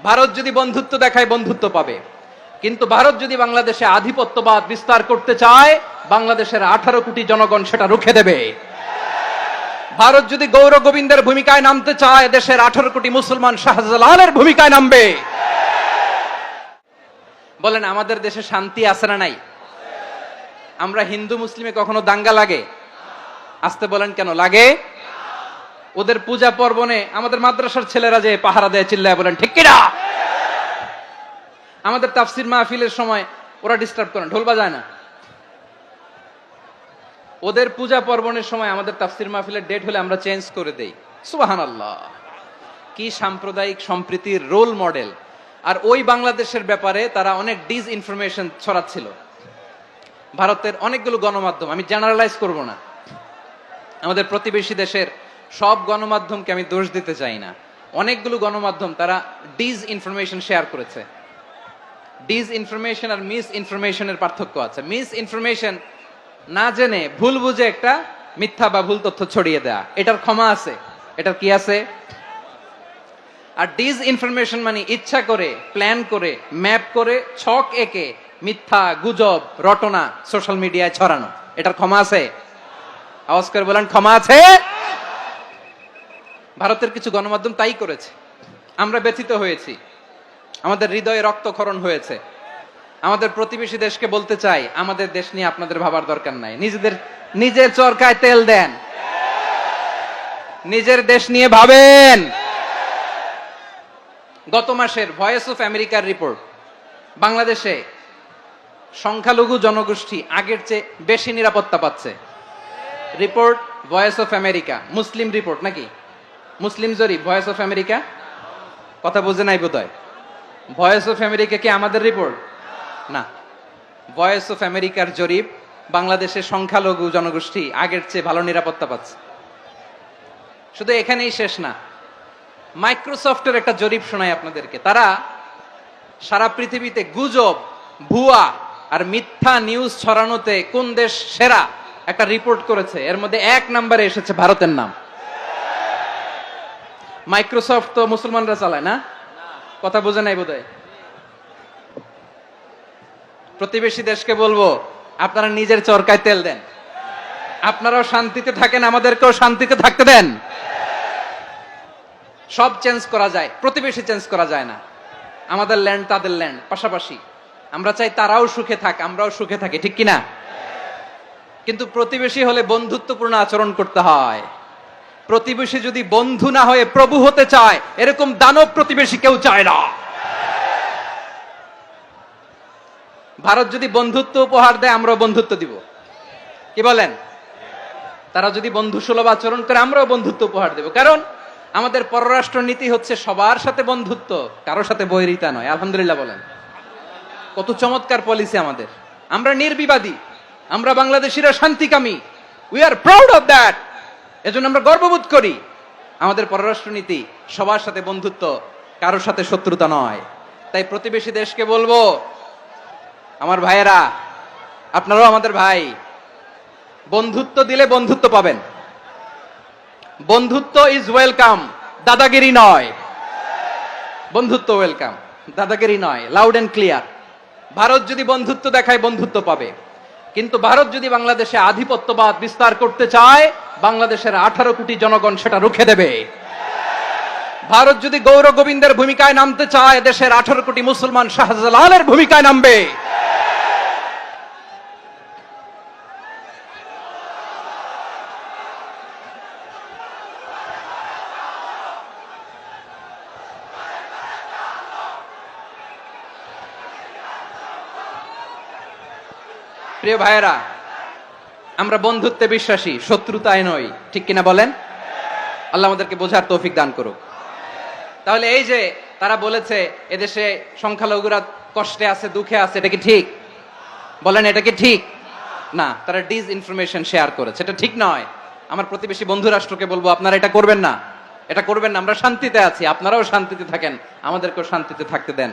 ভারত যদি বন্ধুত্ব দেখায় বন্ধুত্ব পাবে, কিন্তু ভারত যদি বাংলাদেশে আধিপত্যবাদ বিস্তার করতে চায়, বাংলাদেশের 18 কোটি জনগণ সেটা রুখে দেবে। ভারত যদি গৌর গোবিন্দের ভূমিকায় নামতে চায়, দেশের 18 কোটি মুসলমান শাহজালালের ভূমিকায় নামবে। বলেন, আমাদের দেশে শান্তি আছে না নাই? আমরা হিন্দু মুসলিমে কখনো দাঙ্গা লাগে? আসতে বলেন, কেন লাগে? ওদের পূজা পার্বণে আমাদের মাদ্রাসার ছেলেরা যে পাহারা দেয়, চিল্লায় বলেন ঠিক কিনা? আমাদের তাফসির মাহফিলের সময় ওরা ডিস্টার্ব করে, ঢোল বাজায় না। ওদের পূজা পার্বণের সময় আমাদের তাফসির মাহফিলের ডেট হলে আমরা চেঞ্জ করে দেই। সুবহানাল্লাহ, কি সাম্প্রদায়িক সম্প্রীতির রোল মডেল। আর ওই বাংলাদেশের ব্যাপারে তারা অনেক ডিস ইনফরমেশন ছড়াচ্ছিল। ভারতের অনেকগুলো গণমাধ্যম, আমি জেনারেলাইজ করব না, আমাদের প্রতিবেশী দেশের সব গণমাধ্যমকে আমি দোষ দিতে চাই না, অনেকগুলো গণমাধ্যম তারা ডিস ইনফরমেশন শেয়ার করেছে। ডিস ইনফরমেশন আর মিস ইনফরমেশনের পার্থক্য আছে। মিস ইনফরমেশন না জেনে ভুল বুঝে একটা মিথ্যা বা ভুল তথ্য ছড়িয়ে দেয়া, এটার ক্ষমা আছে, এটার কি আছে? আর ডিস ইনফরমেশন মানে ইচ্ছা করে, প্ল্যান করে, ম্যাপ করে, ছক এঁকে মিথ্যা, গুজব, রটনা সোশ্যাল মিডিয়ায় ছড়ানো, এটার ক্ষমা আছে? আওয়াজ করে বলেন, ক্ষমা আছে? ভারতের কিছু গণমাধ্যম তাই করেছে। আমরা ব্যথিত হয়েছি, আমাদের হৃদয়ে রক্তক্ষরণ হয়েছে। আমাদের প্রতিবেশী দেশকে বলতে চাই, আমাদের দেশ নিয়ে আপনাদের ভাবার দরকার নাই, নিজের চরকায় তেল দেন, নিজের দেশ নিয়ে ভাবেন। গত মাসের ভয়েস অফ আমেরিকার রিপোর্ট, বাংলাদেশে সংখ্যালঘু জনগোষ্ঠী আগের চেয়ে বেশি নিরাপত্তা পাচ্ছে। Report voice of America, Muslim report নাকি? মুসলিম জরিপ, ভয়েস অফ আমেরিকা। কথা বুঝে নাই বোধহয়। ভয়েস অফ আমেরিকা কি আমাদের রিপোর্ট? না, ভয়েস অফ আমেরিকার জরিপ, বাংলাদেশের সংখ্যালঘু জনগোষ্ঠী আগের চেয়ে ভালো নিরাপত্তা পাচ্ছে। শুধু এখানেই শেষ না, মাইক্রোসফটের একটা জরিপ শোনাই আপনাদেরকে। তারা সারা পৃথিবীতে গুজব, ভুয়া আর মিথ্যা নিউজ ছড়ানোতে কোন দেশ সেরা একটা রিপোর্ট করেছে। এর মধ্যে 1 নম্বরে এসেছে ভারতের নাম। মাইক্রোসফট তো মুসলমানরা চালায় না? কথা বোঝে নাই বোধহয়। প্রতিবেশী দেশকে বলবো, আপনারা নিজের চরকায় তেল দেন, আপনারাও শান্তিতে থাকেন, আমাদেরকেও শান্তিতে থাকতে দেন। সব চেঞ্জ করা যায়, প্রতিবেশী চেঞ্জ করা যায় না। আমাদের ল্যান্ড তাদের ল্যান্ড, পাশাপাশি। আমরা চাই তারাও সুখে থাক, আমরাও সুখে থাকি, ঠিক কিনা? কিন্তু প্রতিবেশী হলে বন্ধুত্বপূর্ণ আচরণ করতে হয়। প্রতিবেশী যদি বন্ধু না হয়ে প্রভু হতে চায়, এরকম দানব প্রতিবেশী কেউ চায় না। ভারত যদি বন্ধুত্ব উপহার দেয়, আমরাও বন্ধুত্ব দিব, কি বলেন? তারা যদি বন্ধু সুলভ আচরণ করে, আমরাও বন্ধুত্ব উপহার দেব। কারণ আমাদের পররাষ্ট্র নীতি হচ্ছে সবার সাথে বন্ধুত্ব, কারোর সাথে বৈরিতা নয়। আলহামদুলিল্লাহ বলেন, কত চমৎকার পলিসি আমাদের। আমরা নির্বিবাদী, আমরা বাংলাদেশিরা শান্তিকামী, we are proud of that. এজন্য আমরা গর্ববোধ করি। আমাদের পররাষ্ট্র নীতি সবার সাথে বন্ধুত্ব, কারোর সাথে শত্রুতা নয়। তাই প্রতিবেশী দেশকে বলবো, আমার ভাইয়েরা, আপনারাও আমাদের ভাই, বন্ধুত্ব দিলে বন্ধুত্ব পাবেন। বন্ধুত্ব ইজ ওয়েলকাম, দাদাগিরি নয়। বন্ধুত্ব ওয়েলকাম, দাদাগিরি নয়, লাউড এন্ড ক্লিয়ার। ভারত যদি বন্ধুত্ব দেখায় বন্ধুত্ব পাবে, কিন্তু ভারত যদি বাংলাদেশে আধিপত্যবাদ বিস্তার করতে চায়, বাংলাদেশের 18 কোটি জনগণ সেটা রুখে দেবে। ভারত যদি গৌর গোবিন্দের ভূমিকায় নামতে চায়, দেশের 18 কোটি মুসলমান শাহজালালের ভূমিকায় নামবে। প্রিয় ভাইয়েরা, আমরা বন্ধুত্বে বিশ্বাসী, শত্রুতায় নই, ঠিক কিনা বলেন? আল্লাহ আমাদেরকে বোঝার তৌফিক দান করুক। তাহলে এই যে তারা বলেছে এদেশে সংখ্যালঘুরা কষ্টে আছে, দুঃখে আছে, এটা কি ঠিক? বলেন, এটা কি ঠিক? না, তারা ডিস ইনফরমেশন শেয়ার করেছে, এটা ঠিক নয়। আমার প্রতিবেশী বন্ধু রাষ্ট্রকে বলবো, আপনারা এটা করবেন না, এটা করবেন না। আমরা শান্তিতে আছি, আপনারাও শান্তিতে থাকেন, আমাদেরকেও শান্তিতে থাকতে দেন।